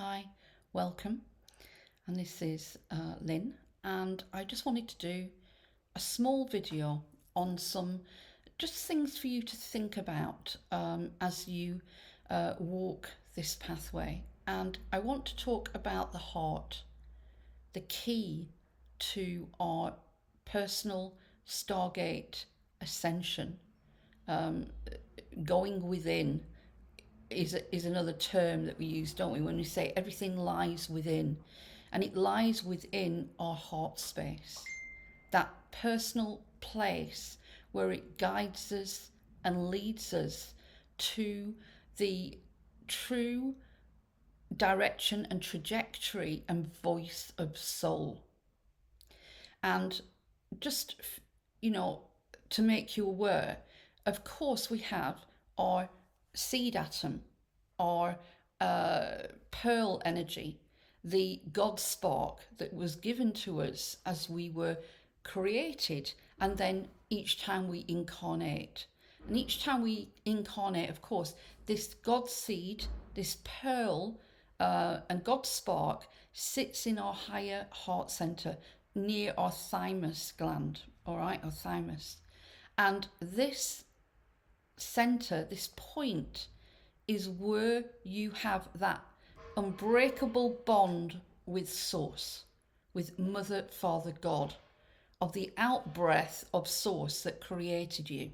Hi, welcome. And this is Lynn, and I just wanted to do a small video on some just things for you to think about as you walk this pathway. And I want to talk about the heart, the key to our personal Stargate ascension, going within is another term that we use, don't we? When we say everything lies within, and it lies within our heart space, that personal place where it guides us and leads us to the true direction and trajectory and voice of soul. And just, you know, to make you aware, of course, we have our seed atom, our pearl energy, the God spark that was given to us as we were created, and then each time we incarnate. And each time we incarnate, of course, this God seed, this pearl, and God spark sits in our higher heart center near our thymus gland, all right, our thymus. And this center, this point, is where you have that unbreakable bond with Source, with Mother, Father, God, of the outbreath of Source that created you.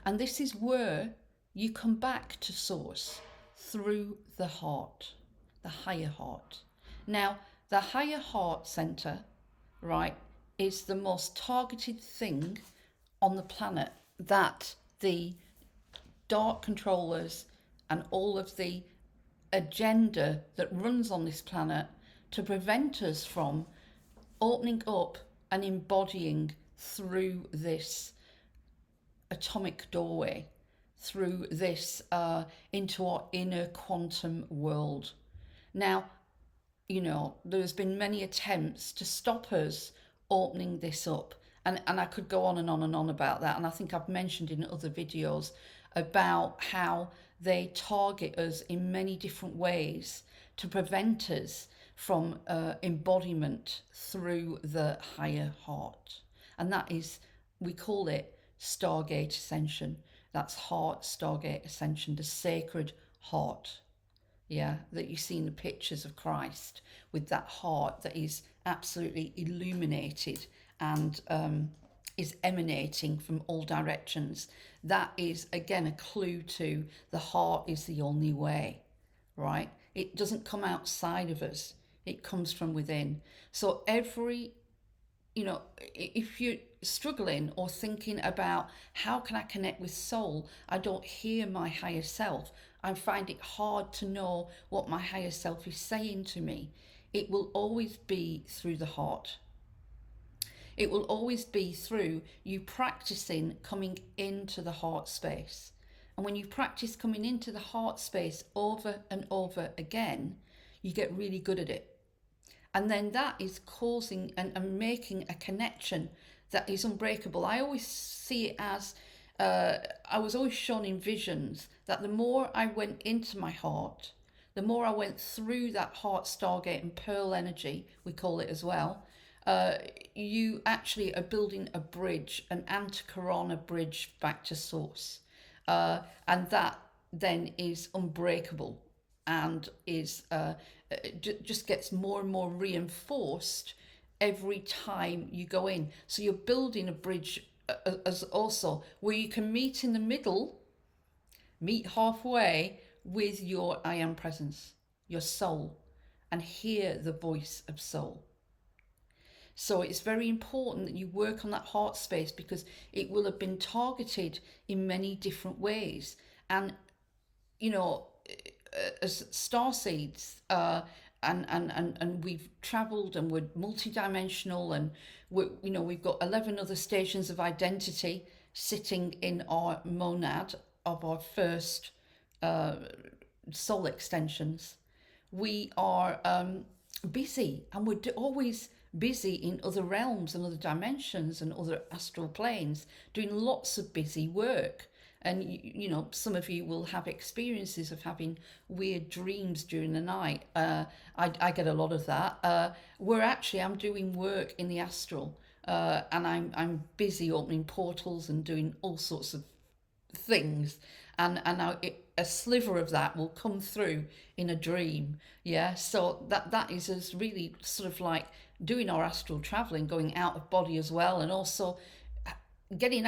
And this is where you come back to Source through the heart, the higher heart. Now, the higher heart center, right, is the most targeted thing on the planet that the dark controllers and all of the agenda that runs on this planet to prevent us from opening up and embodying through this atomic doorway, through this into our inner quantum world. Now, there's been many attempts to stop us opening this up. And I could go on and on and on about that. And I think I've mentioned in other videos about how they target us in many different ways to prevent us from embodiment through the higher heart. And that is, we call it Stargate Ascension. That's Heart Stargate Ascension, the sacred heart. Yeah, that you see in the pictures of Christ with that heart that is absolutely illuminated and is emanating from all directions. That is, again, a clue to the heart is the only way, right? It doesn't come outside of us, it comes from within. So if you're struggling or thinking about how can I connect with soul, I don't hear my higher self, I find it hard to know what my higher self is saying to me, it will always be through the heart. It will always be through you practicing coming into the heart space. And when you practice coming into the heart space over and over again, you get really good at it. And then that is causing and making a connection that is unbreakable. I always see it as I was always shown in visions that the more I went into my heart, the more I went through that heart stargate and pearl energy, we call it as well, you actually are building a bridge, an anticorona bridge back to source. And that then is unbreakable and is just gets more and more reinforced every time you go in. So you're building a bridge as also where you can meet in the middle, meet halfway with your I am presence, your soul, and hear the voice of soul. So it's very important that you work on that heart space because it will have been targeted in many different ways. And, as star seeds, and we've travelled and we're multidimensional and we've got 11 other stations of identity sitting in our monad of our first soul extensions. We are busy and we're always busy in other realms and other dimensions and other astral planes doing lots of busy work. And you know, some of you will have experiences of having weird dreams during the night. I get a lot of that. Where actually I'm doing work in the astral, and I'm busy opening portals and doing all sorts of things, and now a sliver of that will come through in a dream. Yeah, so that is us really sort of like doing our astral traveling, going out of body as well, and also getting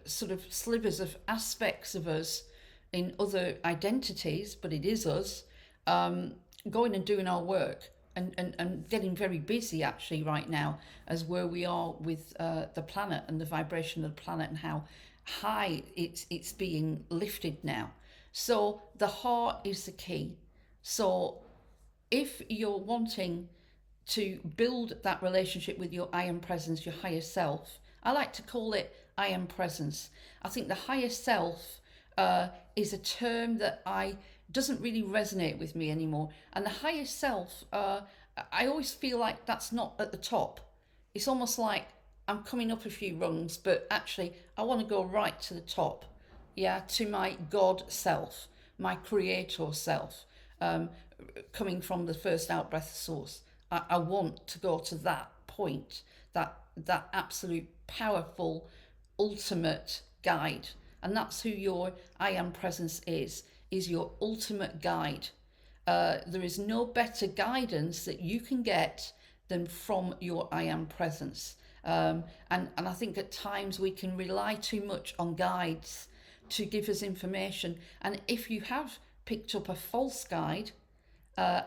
sort of slivers of aspects of us in other identities, but it is us, going and doing our work, and getting very busy actually right now, as where we are with the planet and the vibration of the planet and how high it's being lifted now. So the heart is the key. So if you're wanting to build that relationship with your I am presence, your higher self, I like to call it I am presence. I think the higher self is a term that I doesn't really resonate with me anymore. And the higher self, I always feel like that's not at the top. It's almost like I'm coming up a few rungs, but actually I want to go right to the top. Yeah, to my God self, my creator self, um, coming from the first out breath source. I want to go to that point, that absolute powerful, ultimate guide. And that's who your I am presence is your ultimate guide. There is no better guidance that you can get than from your I am presence. And I think at times we can rely too much on guides to give us information. And if you have picked up a false guide,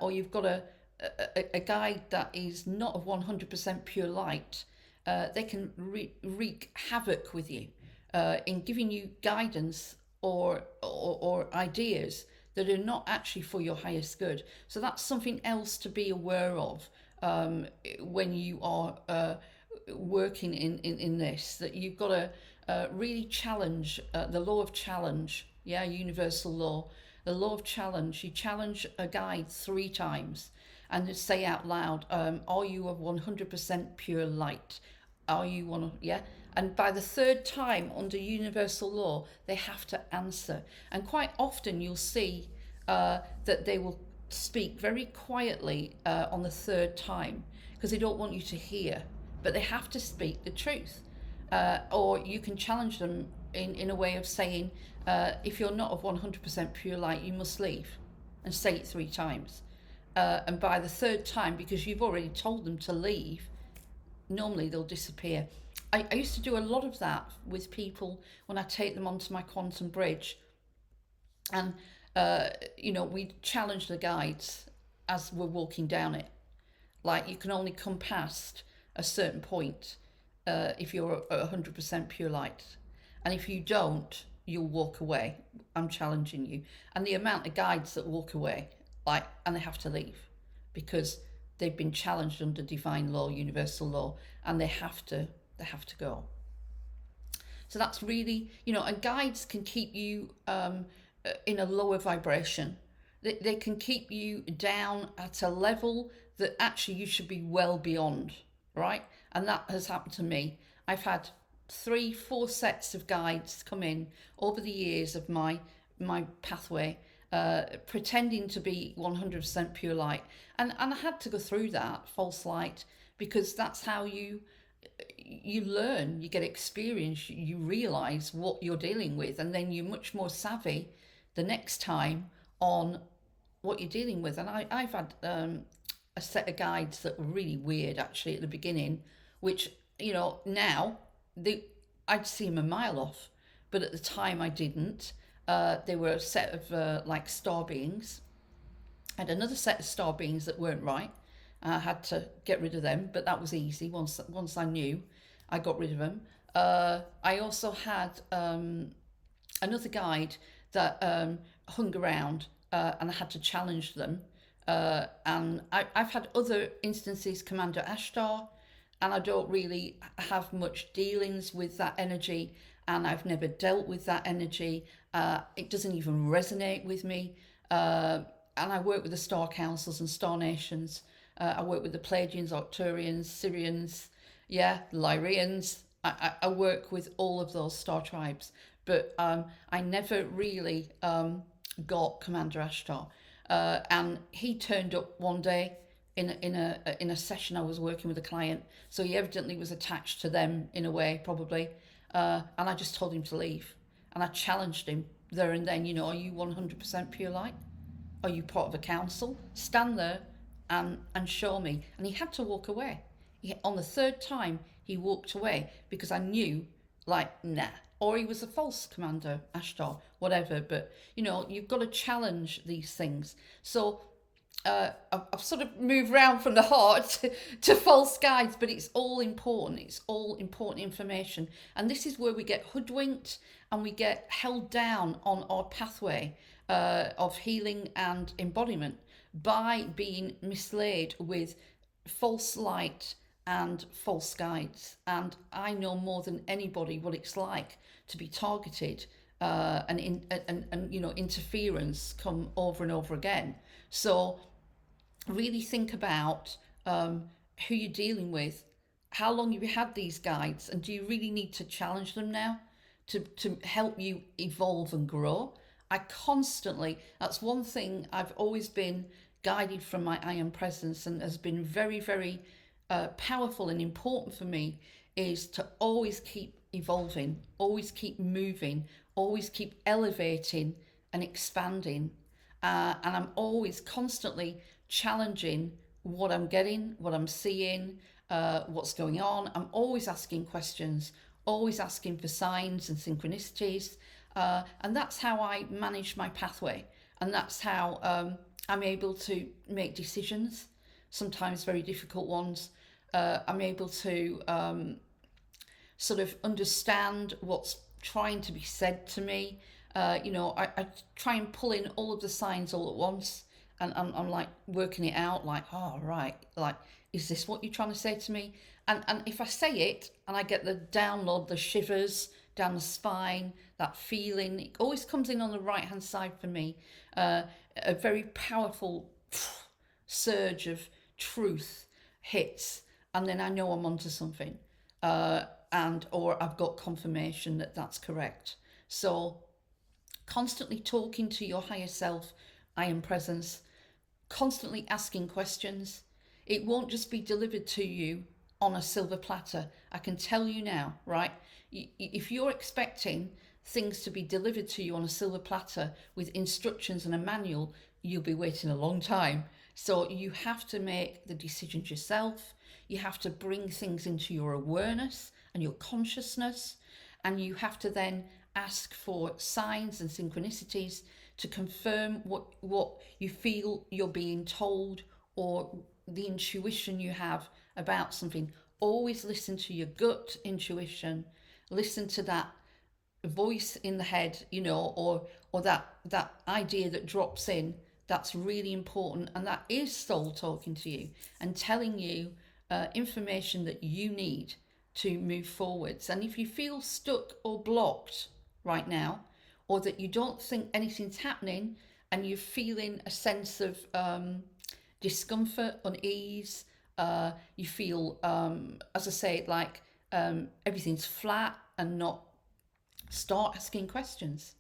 or you've got a guide that is not of 100% pure light, they can wreak havoc with you in giving you guidance or ideas that are not actually for your highest good. So that's something else to be aware of when you are working in this, that you've got to really challenge the law of challenge. Yeah, universal law, the law of challenge. You challenge a guide 3 times and just say out loud, are you of 100% pure light? Are you one of, yeah? And by the 3rd time, under universal law, they have to answer. And quite often you'll see that they will speak very quietly on the 3rd time, because they don't want you to hear, but they have to speak the truth. Or you can challenge them in a way of saying, if you're not of 100% pure light, you must leave, and say it 3 times. And by the 3rd time, because you've already told them to leave, normally they'll disappear. I used to do a lot of that with people when I take them onto my quantum bridge. And, we challenge the guides as we're walking down it. Like, you can only come past a certain point if you're 100% pure light. And if you don't, you'll walk away. I'm challenging you. And the amount of guides that walk away, and they have to leave because they've been challenged under divine law, universal law, and they have to go. So that's really, and guides can keep you in a lower vibration. They can keep you down at a level that actually you should be well beyond, right? And that has happened to me. I've had 3-4 sets of guides come in over the years of my pathway, pretending to be 100% pure light, and I had to go through that false light, because that's how you learn, you get experience, you realize what you're dealing with, and then you're much more savvy the next time on what you're dealing with. And I've had a set of guides that were really weird actually at the beginning, which now I'd see them a mile off, but at the time I didn't. They were a set of like star beings. I had another set of star beings that weren't right. I had to get rid of them, but that was easy. Once I knew, I got rid of them. I also had another guide that hung around, and I had to challenge them. And I've had other instances, Commander Ashtar, and I don't really have much dealings with that energy, and I've never dealt with that energy. It doesn't even resonate with me. And I work with the star councils and star nations. I work with the Pleiadians, Arcturians, Syrians, Lyrians, I work with all of those star tribes, but I never really got Commander Ashtar. And he turned up one day in a session I was working with a client, so he evidently was attached to them in a way, probably. And I just told him to leave, and I challenged him there and then. Are you 100% pure light? Are you part of a council? Stand there and show me. And he had to walk away. On the third time, he walked away because I knew, like, nah. Or he was a false commander, Ashtar, whatever. But, you've got to challenge these things. So I've sort of moved around from the heart to false guides, but it's all important. It's all important information. And this is where we get hoodwinked and we get held down on our pathway of healing and embodiment by being misled with false light and false guides. And I know more than anybody what it's like to be targeted and interference come over and over again. So really think about who you're dealing with, how long you've had these guides, and do you really need to challenge them now to help you evolve and grow? That's one thing I've always been guided from my I Am Presence, and has been very, very powerful and important for me, is to always keep evolving, always keep moving, always keep elevating and expanding. And I'm always constantly challenging what I'm getting, what I'm seeing, what's going on. I'm always asking questions, always asking for signs and synchronicities. And that's how I manage my pathway. And that's how I'm able to make decisions, sometimes very difficult ones. I'm able to sort of understand what's trying to be said to me. I try and pull in all of the signs all at once, and I'm like working it out, like, oh, right, like, is this what you're trying to say to me? And if I say it and I get the download, the shivers down the spine, that feeling, it always comes in on the right hand side for me. A very powerful surge of truth hits, and then I know I'm onto something, or I've got confirmation that that's correct. So constantly talking to your higher self, I Am Presence, constantly asking questions. It won't just be delivered to you on a silver platter. I can tell you now, right? If you're expecting things to be delivered to you on a silver platter with instructions and a manual, you'll be waiting a long time. So you have to make the decisions yourself. You have to bring things into your awareness and your consciousness, and you have to then ask for signs and synchronicities to confirm what you feel you're being told, or the intuition you have about something. Always listen to your gut intuition. Listen to that voice in the head, or that idea that drops in. That's really important, and that is soul talking to you and telling you information that you need to move forwards. And if you feel stuck or blocked right now, or that you don't think anything's happening, and you're feeling a sense of discomfort, unease, you feel, as I say, like everything's flat and not, start asking questions.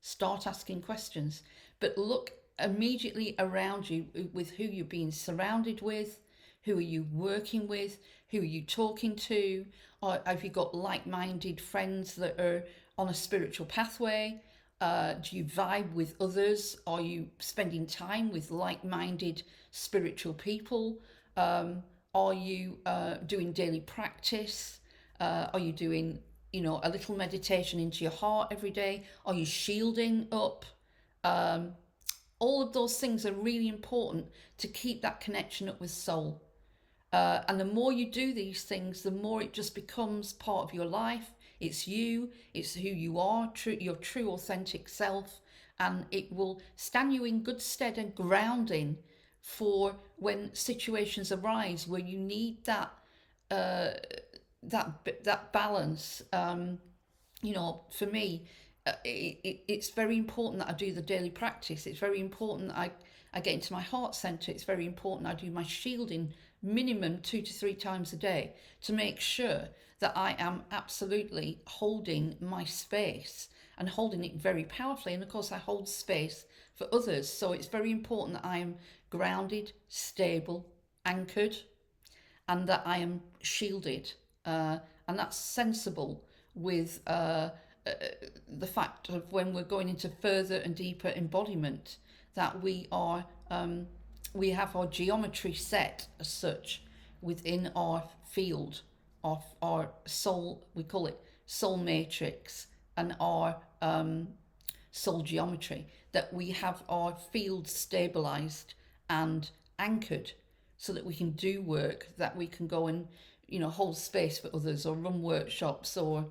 Start asking questions. But look immediately around you with who you're being surrounded with. Who are you working with? Who are you talking to? Or have you got like-minded friends that are on a spiritual pathway? Do you vibe with others? Are you spending time with like-minded spiritual people? Are you doing daily practice? Are you doing, a little meditation into your heart every day? Are you shielding up? All of those things are really important to keep that connection up with soul. And the more you do these things, the more it just becomes part of your life. It's you, it's who you are, your true authentic self, and it will stand you in good stead and grounding for when situations arise where you need that balance. For me, it's very important that I do the daily practice. It's very important that I get into my heart center. It's very important I do my shielding minimum 2 to 3 times a day to make sure that I am absolutely holding my space and holding it very powerfully. And of course, I hold space for others. So it's very important that I am grounded, stable, anchored, and that I am shielded. And that's sensible with the fact of when we're going into further and deeper embodiment, that we have our geometry set as such within our field of our soul. We call it soul matrix, and our soul geometry, that we have our field stabilized and anchored so that we can do work, that we can go and hold space for others, or run workshops, or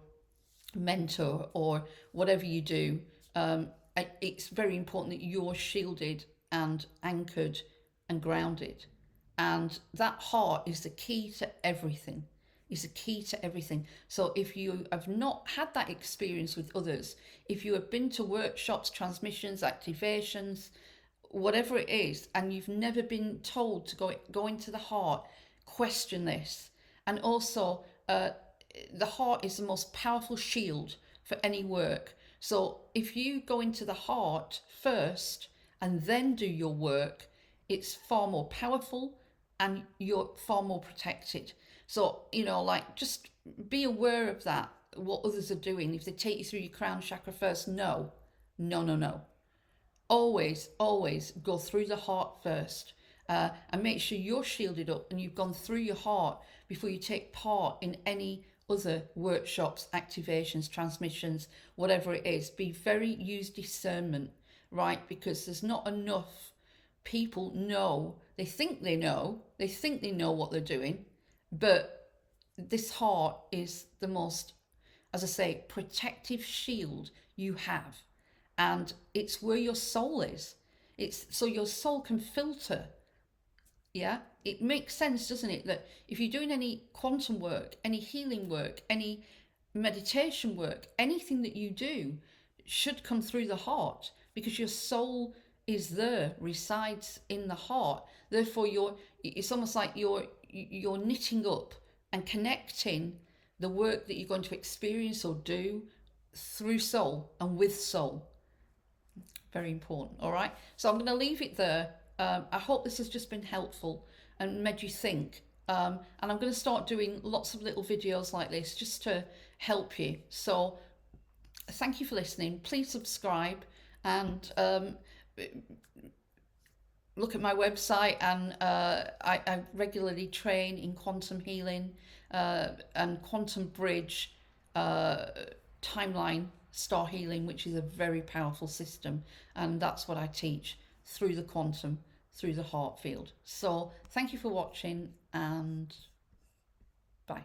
mentor, or whatever you do. It's very important that you're shielded and anchored and grounded, and that heart is the key to everything. Is the key to everything. So if you have not had that experience with others, if you have been to workshops, transmissions, activations, whatever it is, and you've never been told to go into the heart, question this. And also, the heart is the most powerful shield for any work. So if you go into the heart first and then do your work, it's far more powerful and you're far more protected. So, like, just be aware of that, what others are doing. If they take you through your crown chakra first, no. Always, always go through the heart first, and make sure you're shielded up and you've gone through your heart before you take part in any other workshops, activations, transmissions, whatever it is. Use discernment, right? Because there's not enough people know. They think they know what they're doing, but this heart is the most, as I say, protective shield you have. And it's where your soul is. It's so your soul can filter. Yeah, it makes sense, doesn't it, that if you're doing any quantum work, any healing work, any meditation work, anything that you do should come through the heart, because your soul is there, resides in the heart. Therefore, it's almost like you're knitting up and connecting the work that you're going to experience or do through soul and with soul. Very important. All right, so I'm going to leave it there. I hope this has just been helpful and made you think. And I'm going to start doing lots of little videos like this just to help you. So thank you for listening. Please subscribe and look at my website. And I regularly train in quantum healing and quantum bridge timeline star healing, which is a very powerful system. And that's what I teach through the quantum, through the heart field. So thank you for watching, and bye.